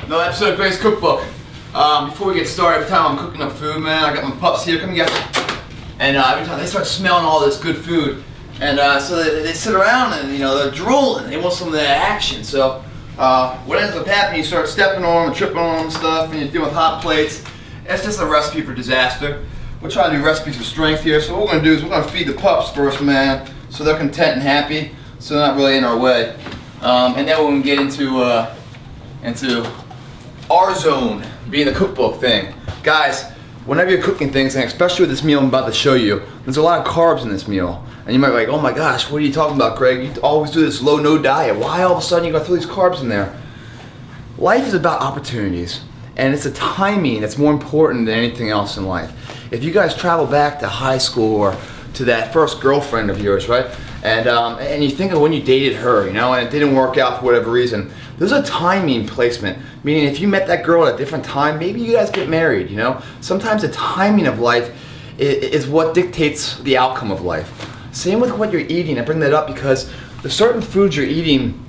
Another episode of Grega's Cookbook. Before we get started, every time I'm cooking up food, man, I got my pups here, come here. And every time they start smelling all this good food, and so they sit around and they're drooling. They want some of that action. So what ends up happening, you start stepping on them and tripping on them and stuff, and you're dealing with hot plates. It's just a recipe for disaster. We're trying to do recipes for strength here. So what we're gonna do is we're gonna feed the pups first, man, so they're content and happy, so they're not really in our way. And then we're gonna get into our zone, being the cookbook thing. Guys, whenever you're cooking things, and especially with this meal I'm about to show you, there's a lot of carbs in this meal. And you might be like, oh my gosh, what are you talking about, Greg? You always do this low-no diet. Why all of a sudden you gotta throw these carbs in there? Life is about opportunities, and it's the timing that's more important than anything else in life. If you guys travel back to high school or to that first girlfriend of yours, right? And you think of when you dated her, and it didn't work out for whatever reason. There's a timing placement, meaning if you met that girl at a different time, maybe you guys get married, Sometimes the timing of life is what dictates the outcome of life. Same with what you're eating. I bring that up because the certain foods you're eating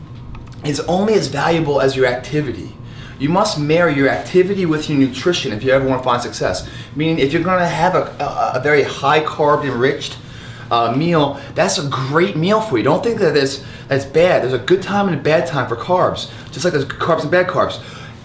is only as valuable as your activity. You must marry your activity with your nutrition if you ever want to find success. Meaning if you're going to have a very high carb enriched meal, that's a great meal for you. Don't think that that's bad. There's a good time and a bad time for carbs, just like there's good carbs and bad carbs.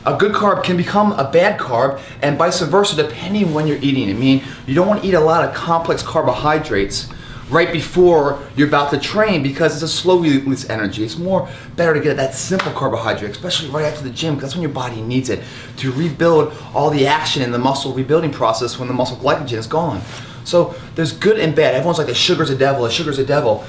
A good carb can become a bad carb, and vice versa, depending on when you're eating it. I mean, you don't want to eat a lot of complex carbohydrates right before you're about to train because it's a slow release energy. It's more better to get that simple carbohydrate, especially right after the gym, because that's when your body needs it to rebuild all the action in the muscle rebuilding process when the muscle glycogen is gone. So there's good and bad. Everyone's like, the sugar's a devil, the sugar's a devil.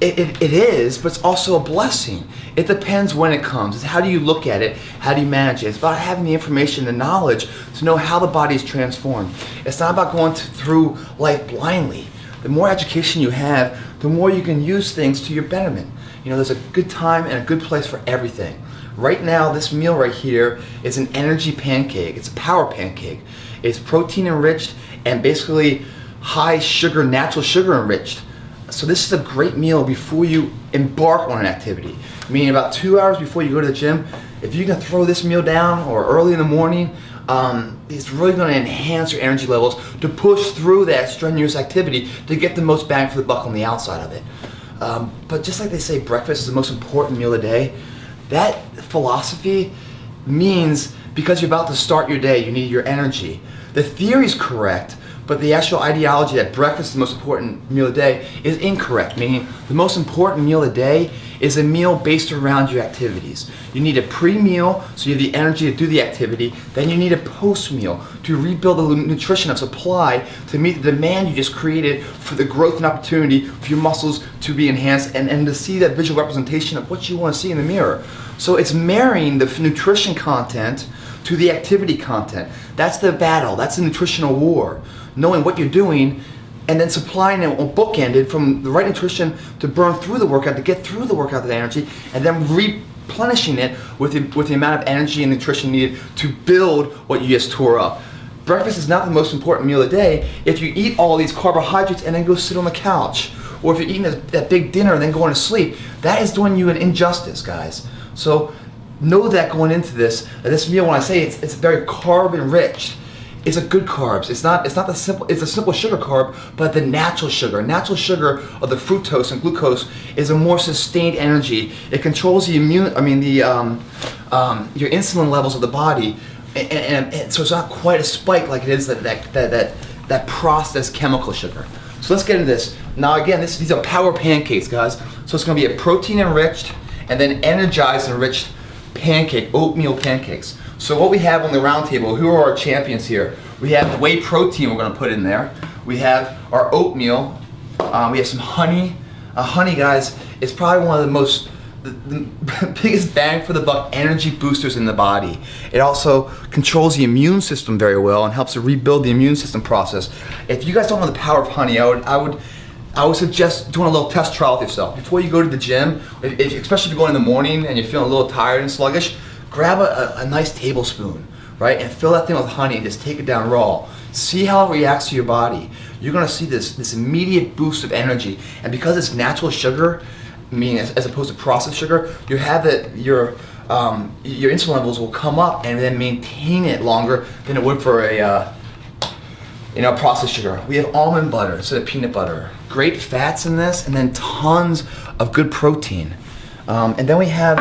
It is, but it's also a blessing. It depends when it comes. It's how do you look at it? How do you manage it? It's about having the information, the knowledge to know how the body is transformed. It's not about going through life blindly. The more education you have, the more you can use things to your betterment. There's a good time and a good place for everything. Right now, this meal right here is an energy pancake. It's a power pancake. It's protein enriched and basically high sugar, natural sugar enriched. So this is a great meal before you embark on an activity. Meaning about 2 hours before you go to the gym, if you can throw this meal down or early in the morning, it's really going to enhance your energy levels to push through that strenuous activity to get the most bang for the buck on the outside of it. But just like they say breakfast is the most important meal of the day, that philosophy means because you're about to start your day, you need your energy. The theory is correct, but the actual ideology that breakfast is the most important meal of the day is incorrect, meaning the most important meal of the day is a meal based around your activities. You need a pre-meal so you have the energy to do the activity, then you need a post-meal to rebuild the nutrition of supply to meet the demand you just created for the growth and opportunity for your muscles to be enhanced and to see that visual representation of what you want to see in the mirror. So it's marrying the nutrition content to the activity content. That's the battle, that's the nutritional war. Knowing what you're doing and then supplying it bookended from the right nutrition to burn through the workout, to get through the workout with the energy, and then replenishing it with the amount of energy and nutrition needed to build what you just tore up. Breakfast is not the most important meal of the day if you eat all these carbohydrates and then go sit on the couch. Or if you're eating that big dinner and then going to sleep, that is doing you an injustice, guys. So know that going into this meal, when I say it's very carb enriched, it's a good carbs. It's not the simple. It's a simple sugar carb, but the natural sugar. Natural sugar of the fructose and glucose is a more sustained energy. It controls the your insulin levels of the body, and so it's not quite a spike like it is that processed chemical sugar. So let's get into this. Now again, these are power pancakes, guys. So it's going to be a protein enriched and then energized enriched pancake, oatmeal pancakes. So what we have on the round table, who are our champions here? We have the whey protein we're going to put in there. We have our oatmeal. We have some honey. Honey, guys, is probably one of the biggest bang for the buck energy boosters in the body. It also controls the immune system very well and helps to rebuild the immune system process. If you guys don't know the power of honey, I would suggest doing a little test trial with yourself. Before you go to the gym, especially if you're going in the morning and you're feeling a little tired and sluggish, grab a nice tablespoon, right, and fill that thing with honey and just take it down raw. See how it reacts to your body. You're gonna see this immediate boost of energy. And because it's natural sugar, meaning as opposed to processed sugar, you have your your insulin levels will come up and then maintain it longer than it would for a processed sugar. We have almond butter instead of peanut butter. Great fats in this, and then tons of good protein. And then we have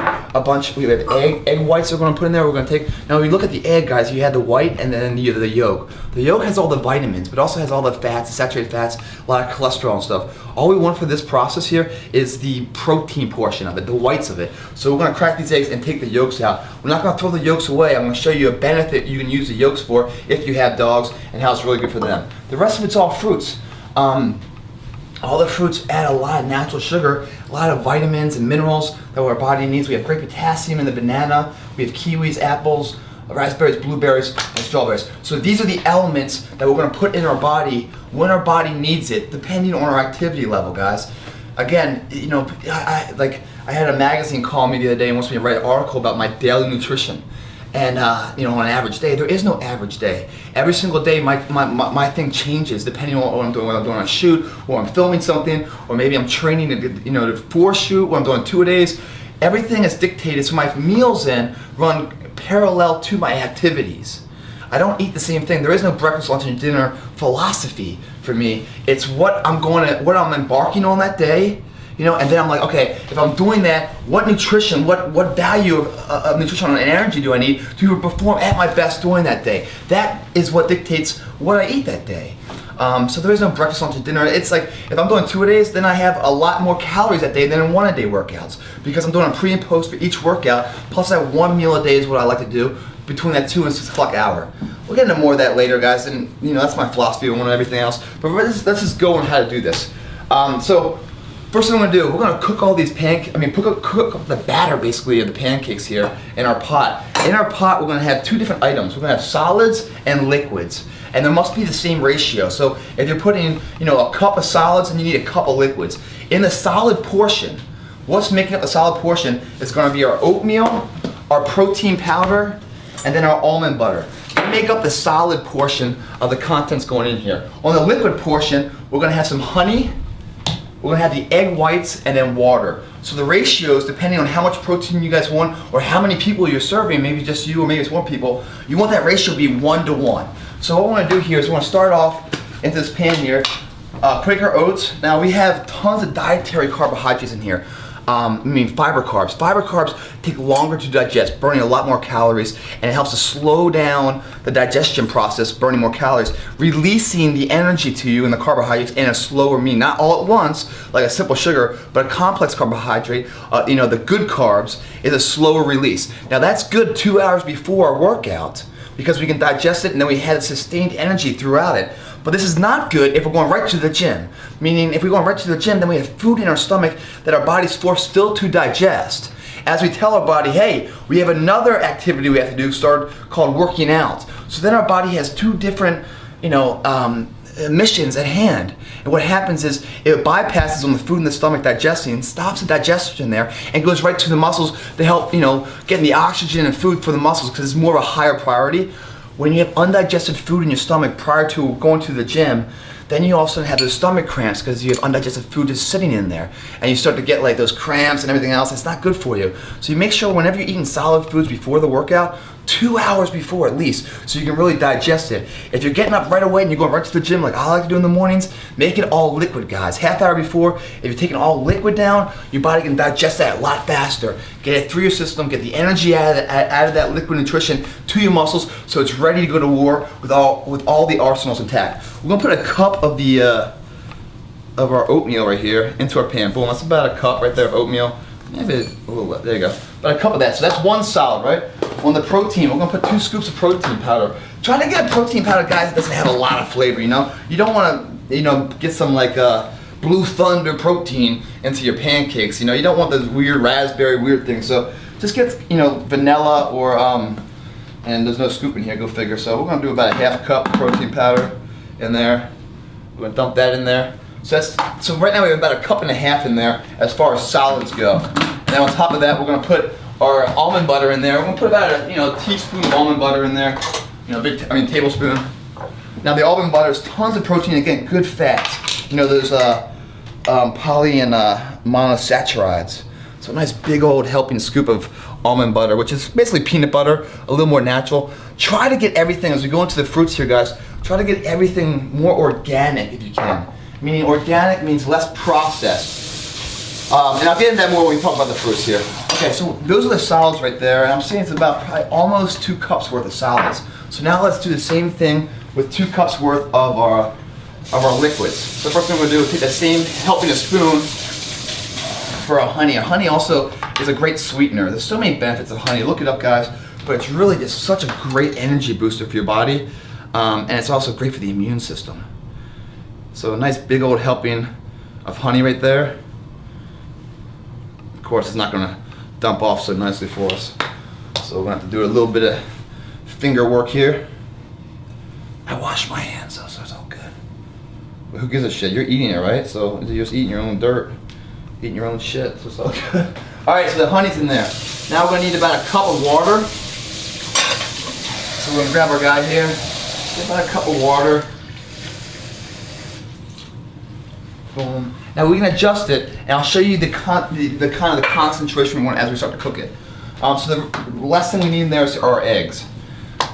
we have egg whites we're gonna put in there, we're gonna take. Now when you look at the egg, guys, you have the white and then the yolk. The yolk has all the vitamins, but also has all the fats, the saturated fats, a lot of cholesterol and stuff. All we want for this process here is the protein portion of it, the whites of it. So we're gonna crack these eggs and take the yolks out. We're not gonna throw the yolks away. I'm gonna show you a benefit you can use the yolks for if you have dogs and how it's really good for them. The rest of it's all fruits. All the fruits add a lot of natural sugar, a lot of vitamins and minerals that our body needs. We have great potassium in the banana. We have kiwis, apples, raspberries, blueberries, and strawberries. So these are the elements that we're going to put in our body when our body needs it, depending on our activity level, guys. Again, you know, I had a magazine call me the other day and wants me to write an article about my daily nutrition. And you know, on an average day, there is no average day. Every single day, my thing changes depending on what I'm doing. Whether I'm doing a shoot, or I'm filming something, or maybe I'm training for a shoot, or I'm doing 2-a-days. Everything is dictated, so my meals then run parallel to my activities. I don't eat the same thing. There is no breakfast, lunch, and dinner philosophy for me. It's what I'm embarking on that day. You know, and then I'm like, okay, if I'm doing that, what nutrition, what value of nutrition and energy do I need to perform at my best during that day? That is what dictates what I eat that day. So there is no breakfast, lunch, and dinner. It's like, if I'm doing 2-a-days, then I have a lot more calories that day than in 1-a-day workouts, because I'm doing a pre and post for each workout, plus that 1 meal a day is what I like to do between that 2 and 6 o'clock hour. We'll get into more of that later, guys, and you know, that's my philosophy on everything else. But let's just go on how to do this. So first thing I'm gonna do, we're gonna cook all these cook the batter basically of the pancakes here in our pot. In our pot, we're gonna have 2 different items. We're gonna have solids and liquids, and there must be the same ratio. So if you're putting, you know, a cup of solids, and you need a cup of liquids. In the solid portion, what's making up the solid portion is gonna be our oatmeal, our protein powder, and then our almond butter. They make up the solid portion of the contents going in here. On the liquid portion, we're gonna have some honey. We're gonna have the egg whites and then water. So the ratios, depending on how much protein you guys want or how many people you're serving, maybe just you or maybe it's 1 people, you want that ratio to be 1-to-1. So what we're gonna do here is we're gonna start off into this pan here, Quaker oats. Now we have tons of dietary carbohydrates in here. Fiber carbs. Fiber carbs take longer to digest, burning a lot more calories, and it helps to slow down the digestion process, burning more calories, releasing the energy to you in the carbohydrates in a slower mean, not all at once, like a simple sugar, but a complex carbohydrate, the good carbs, is a slower release. Now that's good 2 hours before our workout, because we can digest it and then we have sustained energy throughout it. But this is not good if we're going right to the gym. Meaning, if we're going right to the gym, then we have food in our stomach that our body's forced still to digest. As we tell our body, hey, we have another activity we have to do, called working out. So then our body has 2 different, missions at hand. And what happens is it bypasses on the food in the stomach digesting, stops the digestion there, and goes right to the muscles to help, getting the oxygen and food for the muscles, because it's more of a higher priority. When you have undigested food in your stomach prior to going to the gym, then you also have those stomach cramps because you have undigested food just sitting in there, and you start to get like those cramps and everything else. It's not good for you. So you make sure whenever you're eating solid foods before the workout, 2 hours before at least, so you can really digest it. If you're getting up right away and you're going right to the gym like I like to do in the mornings, make it all liquid, guys. Half hour before, if you're taking all liquid down, your body can digest that a lot faster. Get it through your system, get the energy out of that liquid nutrition to your muscles, so it's ready to go to war with all the arsenals intact. We're gonna put a cup of of our oatmeal right here into our pan. Boom, that's about a cup right there of oatmeal. Maybe a little, there you go. About a cup of that. So that's 1 solid, right? On the protein, we're gonna put 2 scoops of protein powder. Try to get a protein powder, guys, that doesn't have a lot of flavor, You don't wanna, get some like Blue Thunder protein into your pancakes, You don't want those weird raspberry weird things. So just get, vanilla or, and there's no scoop in here, go figure. So we're gonna do about a half cup protein powder in there. We're gonna dump that in there. So right now we have about a cup and a half in there as far as solids go. And then on top of that, we're gonna put our almond butter in there. We're gonna put about a teaspoon of almond butter in there. Tablespoon. Now the almond butter is tons of protein, again, good fats. There's poly and monosaccharides. So a nice big old helping scoop of almond butter, which is basically peanut butter, a little more natural. Try to get everything, as we go into the fruits here, guys, try to get everything more organic if you can. Meaning organic means less processed. And I'll get into that more when we talk about the fruits here. Okay, so those are the solids right there, and I'm saying it's about probably almost 2 cups worth of solids. So now let's do the same thing with 2 cups worth of our liquids. So the first thing we're gonna do is take that same helping a spoon for our honey. Honey also is a great sweetener. There's so many benefits of honey. Look it up, guys. But it's really just such a great energy booster for your body, and it's also great for the immune system. So a nice big old helping of honey right there. Of course, it's not gonna dump off so nicely for us. So we're gonna have to do a little bit of finger work here. I wash my hands though, so it's all good. But who gives a shit? You're eating it, right? So you're just eating your own dirt, eating your own shit, so it's all good. All right, so the honey's in there. Now we're gonna need about a cup of water. So we're gonna grab our guy here, get about a cup of water. Boom. Now we can adjust it, and I'll show you the kind of the concentration we want as we start to cook it. So the last thing we need in there is our eggs.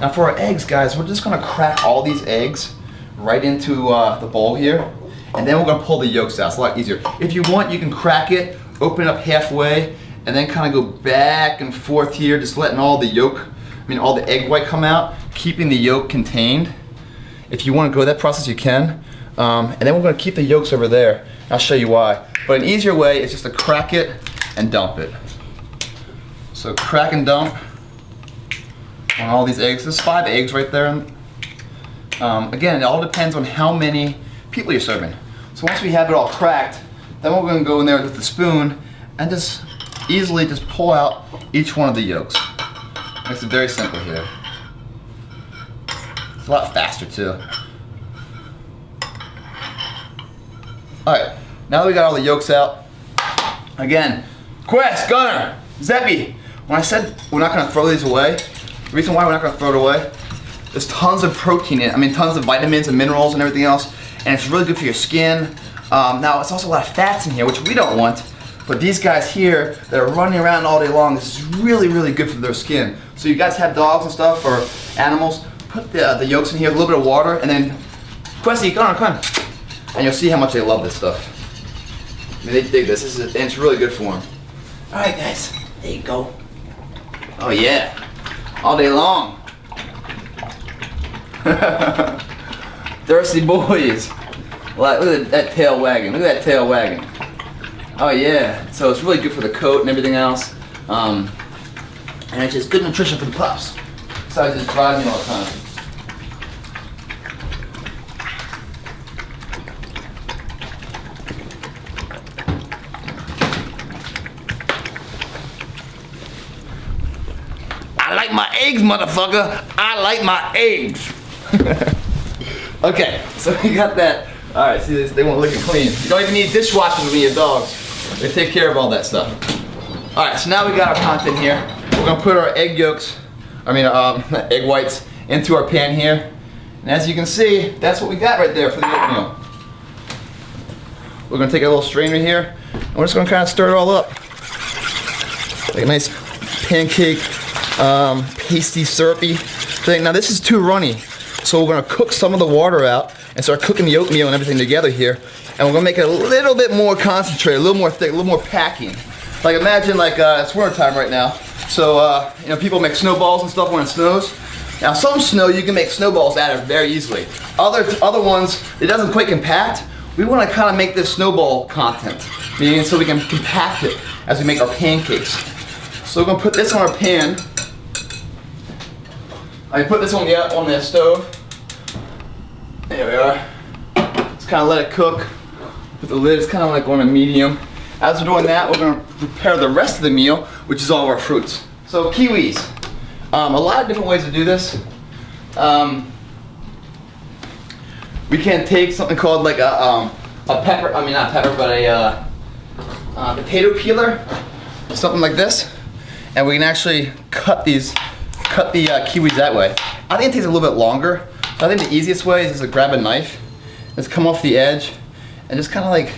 Now for our eggs, guys, we're just gonna crack all these eggs right into the bowl here, and then we're gonna pull the yolks out. It's a lot easier. If you want, you can crack it, open it up halfway, and then kind of go back and forth here, just letting all the all the egg white come out, keeping the yolk contained. If you want to go that process, you can. And then we're going to keep the yolks over there. I'll show you why. But an easier way is just to crack it and dump it. So crack and dump on all these eggs. There's 5 eggs right there. Again, it all depends on how many people you're serving. So once we have it all cracked, then we're going to go in there with the spoon and just easily just pull out each one of the yolks. Makes it very simple here. It's a lot faster too. Alright, now that we got all the yolks out, again, Quest, Gunner, Zeppy, when I said we're not going to throw these away, the reason why we're not going to throw it away, there's tons of protein in it, tons of vitamins and minerals and everything else, and it's really good for your skin. Now, it's also a lot of fats in here, which we don't want, but these guys here that are running around all day long, this is really, really good for their skin. So you guys have dogs and stuff, or animals, put the yolks in here, a little bit of water, and then, Questy, come on. And you'll see how much they love this stuff. They dig this. And it's really good for them. All right, guys. There you go. Oh yeah, all day long. Thirsty boys. Look at that tail wagging. Look at that tail wagging. Oh yeah. So it's really good for the coat and everything else. And it's just good nutrition for the pups. Besides just driving me all the time. I like my eggs, motherfucker. I like my eggs. Okay, so we got that. All right, see this? They won't lick it clean. You don't even need dishwashers with your dogs. They take care of all that stuff. All right, so now we got our content here. We're gonna put our egg yolks, egg whites into our pan here. And as you can see, that's what we got right there for the oatmeal. We're gonna take a little strainer here, and we're just gonna kind of stir it all up. Like a nice pancake, pasty, syrupy thing. Now this is too runny, so we're gonna cook some of the water out and start cooking the oatmeal and everything together here. And we're gonna make it a little bit more concentrated, a little more thick, a little more packing. Like imagine it's winter time right now. So people make snowballs and stuff when it snows. Now some snow you can make snowballs out of very easily. Other ones, it doesn't quite compact. We want to kind of make this snowball content, meaning so we can compact it as we make our pancakes. So we're gonna put this on our pan. I put this on the stove. There we are. Just kind of let it cook. Put the lid, it's kind of like on a medium. As we're doing that, we're gonna prepare the rest of the meal, which is all of our fruits. So kiwis. A lot of different ways to do this. We can take something called like a pepper, not pepper, but a potato peeler, something like this. And we can actually cut the kiwis that way. I think it takes a little bit longer. So I think the easiest way is just to grab a knife, just come off the edge, and just kind of like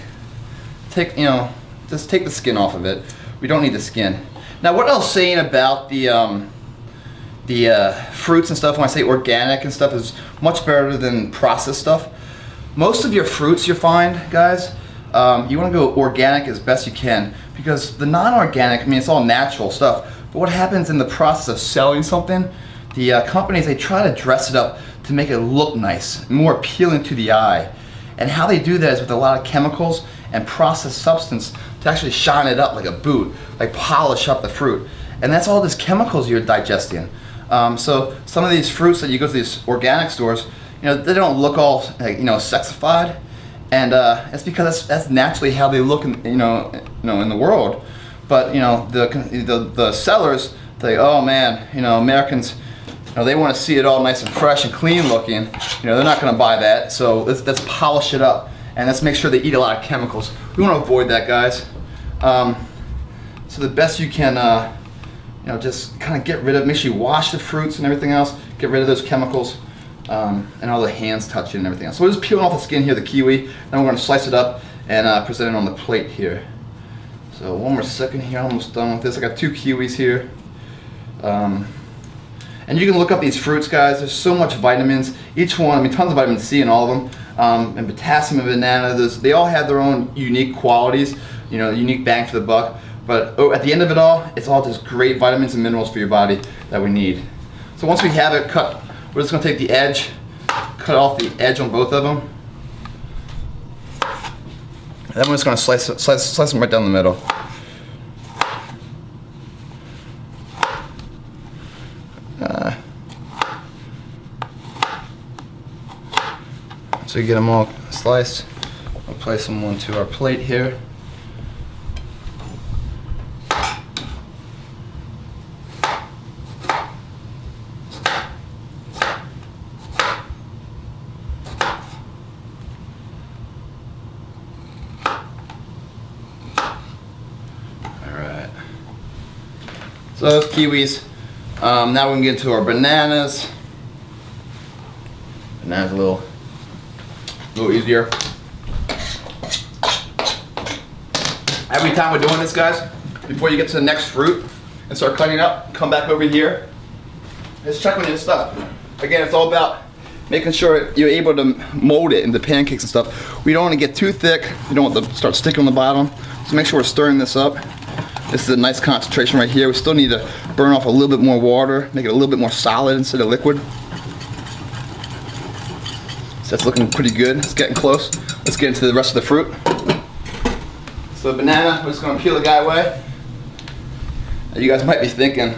take the skin off of it. We don't need the skin. Now, what I was saying about the fruits and stuff, when I say organic and stuff, is much better than processed stuff. Most of your fruits you find, guys, you want to go organic as best you can, because the non-organic, I mean, it's all natural stuff, but what happens in the process of selling something, the companies, they try to dress it up to make it look nice, more appealing to the eye. And how they do that is with a lot of chemicals and processed substance to actually shine it up like a boot, like polish up the fruit. And that's all these chemicals you're digesting. So some of these fruits that you go to these organic stores, you know, they don't look all, like, you know, sexified, and it's because that's naturally how they look in, in the world. But you know, the sellers, they, oh man, you know, Americans, you know, they want to see it all nice and fresh and clean looking. You know, they're not going to buy that. So let's polish it up, and let's make sure they eat a lot of chemicals. We want to avoid that, guys. So the best you can, you know, just kind of get rid of, make sure you wash the fruits and everything else, get rid of those chemicals, and all the hands touching and everything else. So we're just peeling off the skin here, the kiwi, then we're going to slice it up and present it on the plate here. So one more second here, almost done with this. I got 2 kiwis here. And you can look up these fruits, guys. There's so much vitamins. Each one, I mean, tons of vitamin C in all of them. And potassium and banana, they all have their own unique qualities, you know, unique bang for the buck. But at the end of it all, it's all just great vitamins and minerals for your body that we need. So once we have it cut, we're just going to take the edge, cut off the edge on both of them. And then we're just going to slice them right down the middle. So you get them all sliced. We'll place them onto our plate here. So those kiwis. Now we can get into our bananas. Bananas a little easier. Every time we're doing this, guys, before you get to the next fruit and start cutting it up, come back over here. Just check on your stuff. Again, it's all about making sure you're able to mold it into pancakes and stuff. We don't want to get too thick. We don't want to start sticking on the bottom. So make sure we're stirring this up. This is a nice concentration right here. We still need to burn off a little bit more water, make it a little bit more solid instead of liquid. So that's looking pretty good. It's getting close. Let's get into the rest of the fruit. So the banana, we're just going to peel the guy away. Now you guys might be thinking,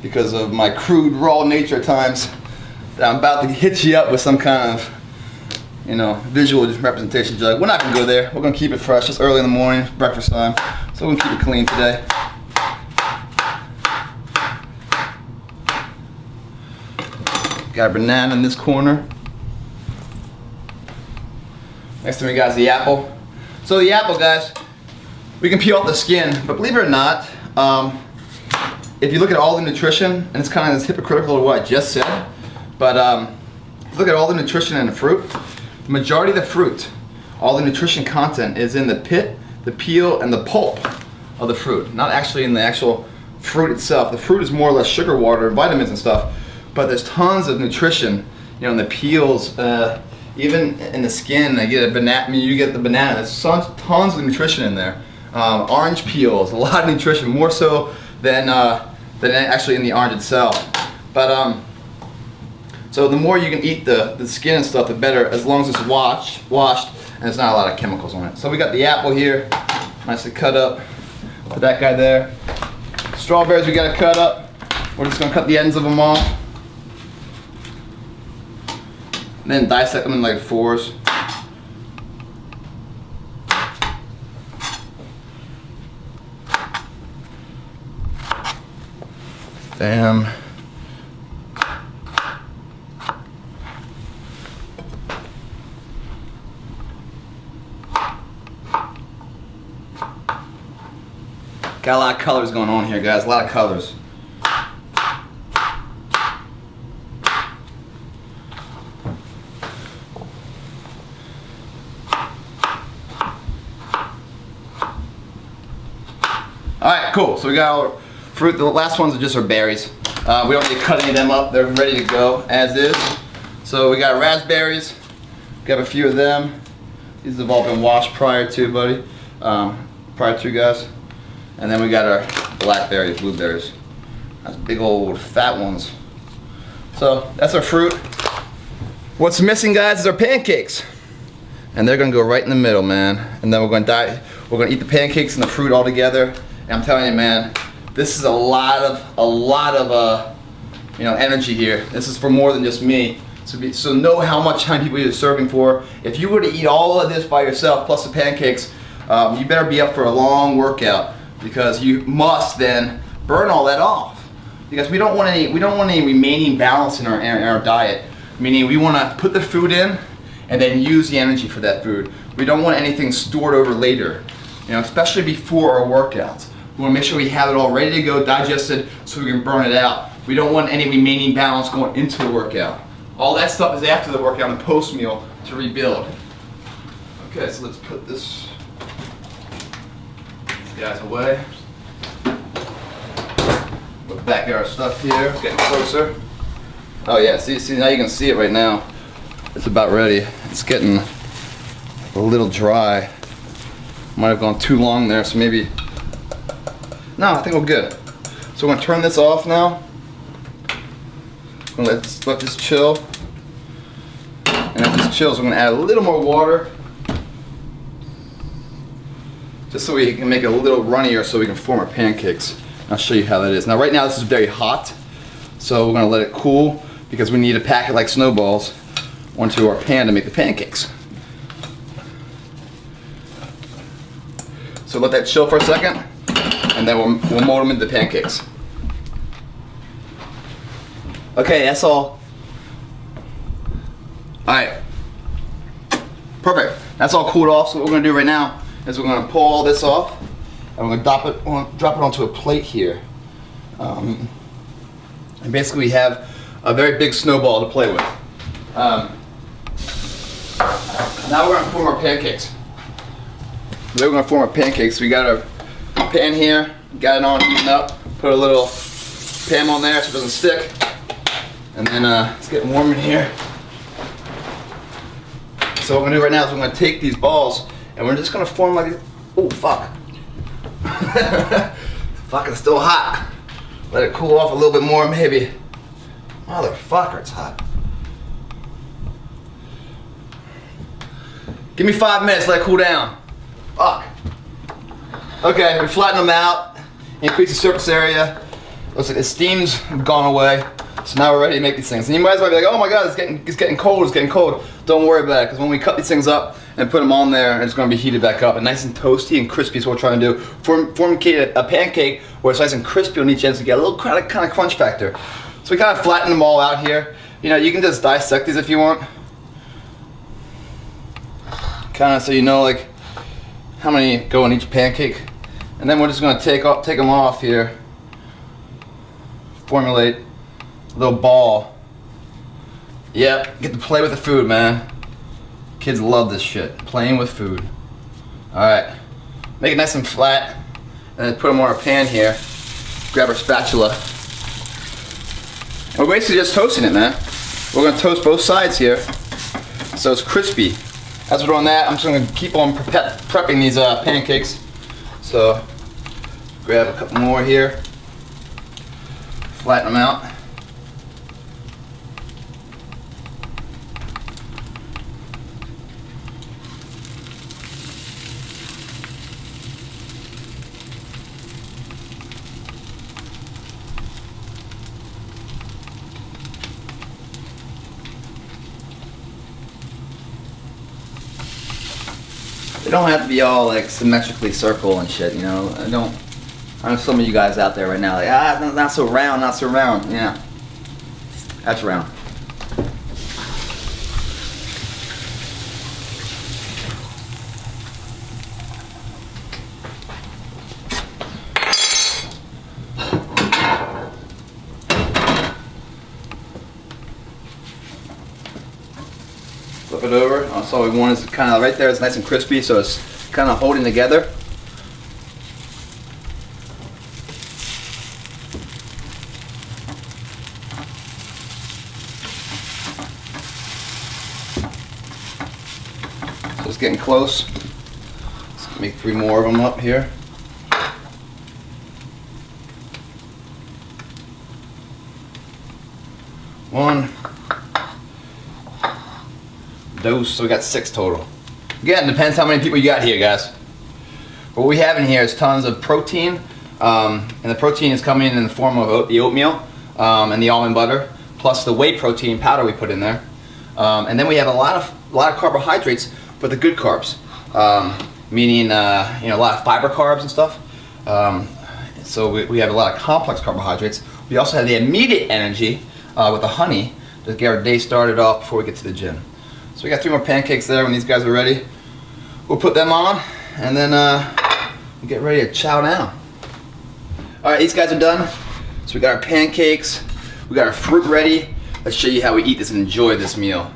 because of my crude, raw nature at times, that I'm about to hit you up with some kind of, you know, visual representation. You're like, we're not going to go there. We're going to keep it fresh. It's early in the morning, breakfast time. So we're going to keep it clean today. Got a banana in this corner. Next to me, guys, the apple. So the apple, guys, we can peel off the skin, but believe it or not, if you look at all the nutrition, and it's kind of hypocritical to what I just said, but look at all the nutrition in the fruit. The majority of the fruit, all the nutrition content is in the pit, the peel, and the pulp of the fruit, not actually in the actual fruit itself. The fruit is more or less sugar water, vitamins and stuff, but there's tons of nutrition, you know, in the peels, even in the skin. I get a banana. I mean, you get the banana. There's tons of nutrition in there. Orange peels, a lot of nutrition, more so than actually in the orange itself. But so the more you can eat the skin and stuff, the better, as long as it's washed, and there's not a lot of chemicals on it. So we got the apple here, nicely cut up. Put that guy there. Strawberries we got to cut up. We're just gonna cut the ends of them off. And then dissect them in like 4s. Damn. Got a lot of colors going on here, guys. A lot of colors. Alright, right, cool. So we got our fruit. The last ones are just our berries. We don't need to cut any of them up. They're ready to go as is. So we got raspberries. Got a few of them. These have all been washed prior to, buddy. Prior to, guys. And then we got our blackberries, blueberries. That's big old fat ones. So that's our fruit. What's missing, guys, is our pancakes. And they're gonna go right in the middle, man. And then we're gonna eat the pancakes and the fruit all together. And I'm telling you, man, this is a lot of energy here. This is for more than just me. So know how much time people you're serving for. If you were to eat all of this by yourself, plus the pancakes, you better be up for a long workout, because you must then burn all that off. Because we don't want any remaining balance in our diet. Meaning we want to put the food in and then use the energy for that food. We don't want anything stored over later, especially before our workouts. We want to make sure we have it all ready to go, digested, so we can burn it out. We don't want any remaining balance going into the workout. All that stuff is after the workout and the post meal to rebuild. Okay, so let's put these guys away. Look back at our stuff here. It's getting closer. Oh yeah, see now you can see it right now. It's about ready. It's getting a little dry. Might have gone too long there, so maybe. No, I think we're good. So we're gonna turn this off now. Let's let this chill. And as this chills, we're gonna add a little more water, just so we can make it a little runnier, so we can form our pancakes. I'll show you how that is. Now, right now this is very hot, so we're gonna let it cool, because we need to pack it like snowballs onto our pan to make the pancakes. So let that chill for a second, and then we'll mold them into pancakes. Okay, that's all. Alright. Perfect. That's all cooled off. So what we're gonna do right now is we're gonna pull all this off, and we're gonna drop it onto a plate here. And basically we have a very big snowball to play with. Now we're gonna form our pancakes. The way we're gonna form our pancakes, we got our pan here, got it on, heating up, put a little pan on there so it doesn't stick. And then it's getting warm in here. So what we're gonna do right now is we're gonna take these balls and we're just gonna form like, oh fuck. Fuck, it's still hot. Let it cool off a little bit more maybe. Motherfucker, it's hot. Give me 5 minutes, let it cool down. Fuck. Okay, we flatten them out, increase the surface area. Looks like the steam's gone away. So now we're ready to make these things. And you might as well be like, oh my god, it's getting cold, Don't worry about it, because when we cut these things up and put them on there, it's going to be heated back up. And nice and toasty and crispy is what we're trying to do. Form a pancake where it's nice and crispy on each end to get a little kind of crunch factor. So we kind of flatten them all out here. You can just dissect these if you want. Kind of so you know like how many go in each pancake. And then we're just going to take them off here. Formulate a little ball. Yep, get to play with the food, man. Kids love this shit, playing with food. Alright, make it nice and flat, and then put them on our pan here. Grab our spatula. And we're basically just toasting it, man. We're gonna toast both sides here, so it's crispy. As we're doing that, I'm just gonna keep on prepping these pancakes. So, grab a couple more here. Flatten them out. They don't have to be all like symmetrically circle and shit, I know some of you guys out there right now like, not so round. Yeah, that's round. Flip it over. That's all we want is kind of right there. It's nice and crispy, so it's kind of holding together. getting close. Let's make 3 more of them up here. One. Those, so we got 6 total. Again, depends how many people you got here, guys. What we have in here is tons of protein, and the protein is coming in the form of the oatmeal and the almond butter, plus the whey protein powder we put in there. And then we have a lot of carbohydrates, but the good carbs, meaning a lot of fiber carbs and stuff. So we have a lot of complex carbohydrates. We also have the immediate energy with the honey to get our day started off before we get to the gym. So we got 3 more pancakes there. When these guys are ready, we'll put them on, and then we'll get ready to chow down. All right, these guys are done. So we got our pancakes, we got our fruit ready. Let's show you how we eat this and enjoy this meal.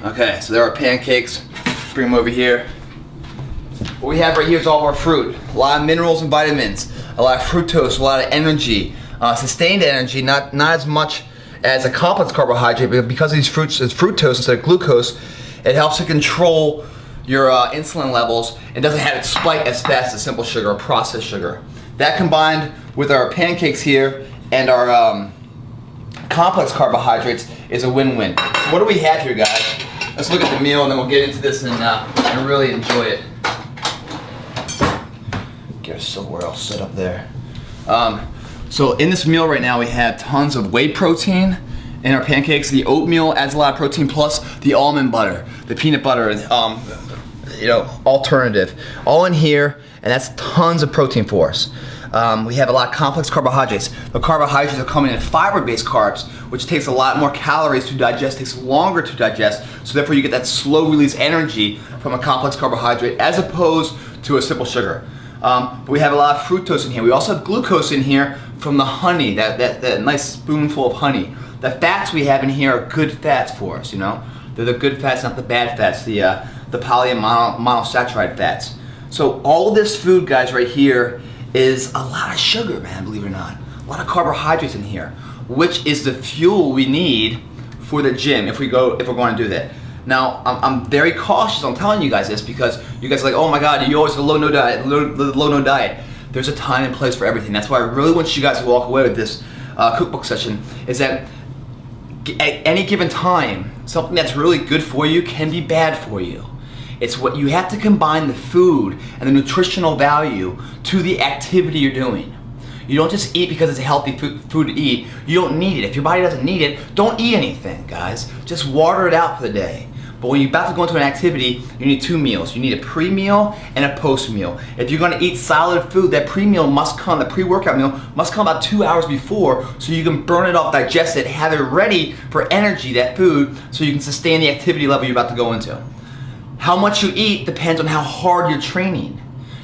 Okay, so there are pancakes. Bring them over here. What we have right here is all of our fruit. A lot of minerals and vitamins, a lot of fructose, a lot of energy, sustained energy, not as much as a complex carbohydrate, but because of these fruits, it's fructose instead of glucose, it helps to control your insulin levels and doesn't have it spike as fast as simple sugar or processed sugar. That combined with our pancakes here and our complex carbohydrates is a win-win. So what do we have here, guys? Let's look at the meal and then we'll get into this and really enjoy it. Get our silverware all set up there. So in this meal right now we have tons of whey protein in our pancakes. The oatmeal adds a lot of protein, plus the almond butter, the peanut butter, alternative, all in here, and that's tons of protein for us. We have a lot of complex carbohydrates. The carbohydrates are coming in fiber-based carbs, which takes a lot more calories to digest, takes longer to digest, so therefore you get that slow release energy from a complex carbohydrate as opposed to a simple sugar. But we have a lot of fructose in here. We also have glucose in here from the honey, that nice spoonful of honey. The fats we have in here are good fats for us, They're the good fats, not the bad fats, the poly and monosaccharide fats. So all of this food, guys, right here is a lot of sugar, man, believe it or not. A lot of carbohydrates in here, which is the fuel we need for the gym if we're going to do that. Now, I'm very cautious on telling you guys this because you guys are like, oh my God, you always have a low-no diet. There's a time and place for everything. That's why I really want you guys to walk away with this cookbook session, is that at any given time, something that's really good for you can be bad for you. It's what you have to combine the food and the nutritional value to the activity you're doing. You don't just eat because it's a healthy food to eat. You don't need it. If your body doesn't need it, don't eat anything, guys. Just water it out for the day. But when you're about to go into an activity, you need 2 meals. You need a pre-meal and a post-meal. If you're gonna eat solid food, that pre-meal must come, the pre-workout meal must come about 2 hours before so you can burn it off, digest it, have it ready for energy, that food, so you can sustain the activity level you're about to go into. How much you eat depends on how hard you're training.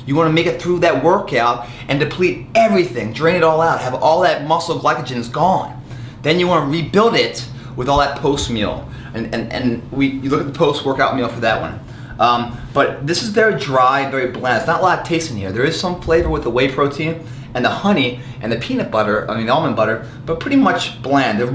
You wanna make it through that workout and deplete everything, drain it all out, have all that muscle glycogen is gone. Then you wanna rebuild it with all that post-meal. And you look at the post-workout meal for that one. But this is very dry, very bland. It's not a lot of taste in here. There is some flavor with the whey protein and the honey and the peanut butter, the almond butter, but pretty much bland. And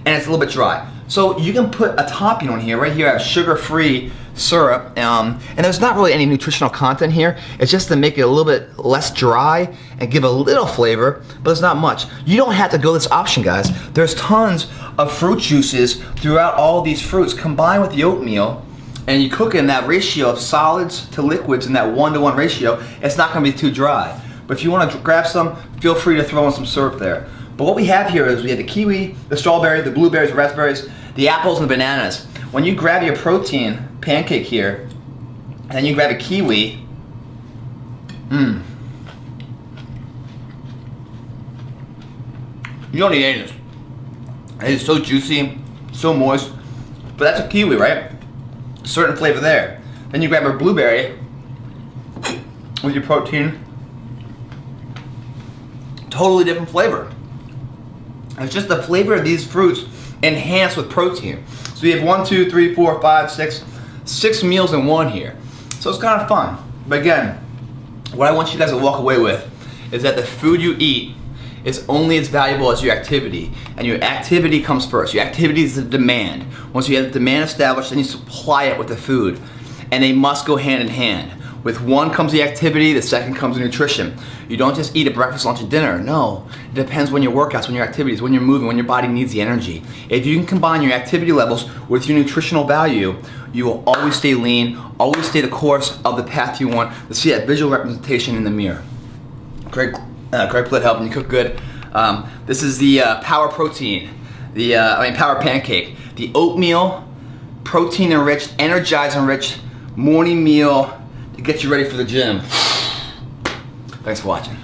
it's a little bit dry. So you can put a topping on here. Right here I have sugar-free syrup, and there's not really any nutritional content here. It's just to make it a little bit less dry and give a little flavor, but there's not much. You don't have to go this option, guys. There's tons of fruit juices throughout all these fruits combined with the oatmeal, and you cook in that ratio of solids to liquids in that 1-to-1 ratio. It's not gonna be too dry. But if you wanna grab some, feel free to throw in some syrup there. But what we have here is we have the kiwi, the strawberry, the blueberries, the raspberries, the apples, and the bananas. When you grab your protein pancake here, and then you grab a kiwi, you don't need any of this. It is so juicy, so moist, but that's a kiwi, right? Certain flavor there. Then you grab a blueberry with your protein, totally different flavor. It's just the flavor of these fruits enhanced with protein. So you have 1, 2, 3, 4, 5, 6 meals in one here. So it's kind of fun. But again, what I want you guys to walk away with is that the food you eat is only as valuable as your activity. And your activity comes first. Your activity is the demand. Once you have the demand established, then you supply it with the food. and they must go hand in hand. With one comes the activity, the second comes the nutrition. You don't just eat a breakfast, lunch, and dinner. No, it depends when your workouts, when your activities, when you're moving, when your body needs the energy. If you can combine your activity levels with your nutritional value, you will always stay lean, always stay the course of the path you want to see that visual representation in the mirror. Greg Plitt helping you cook good. This is the Power Protein, Power Pancake, the oatmeal, protein enriched, energize enriched morning meal to get you ready for the gym. Thanks for watching.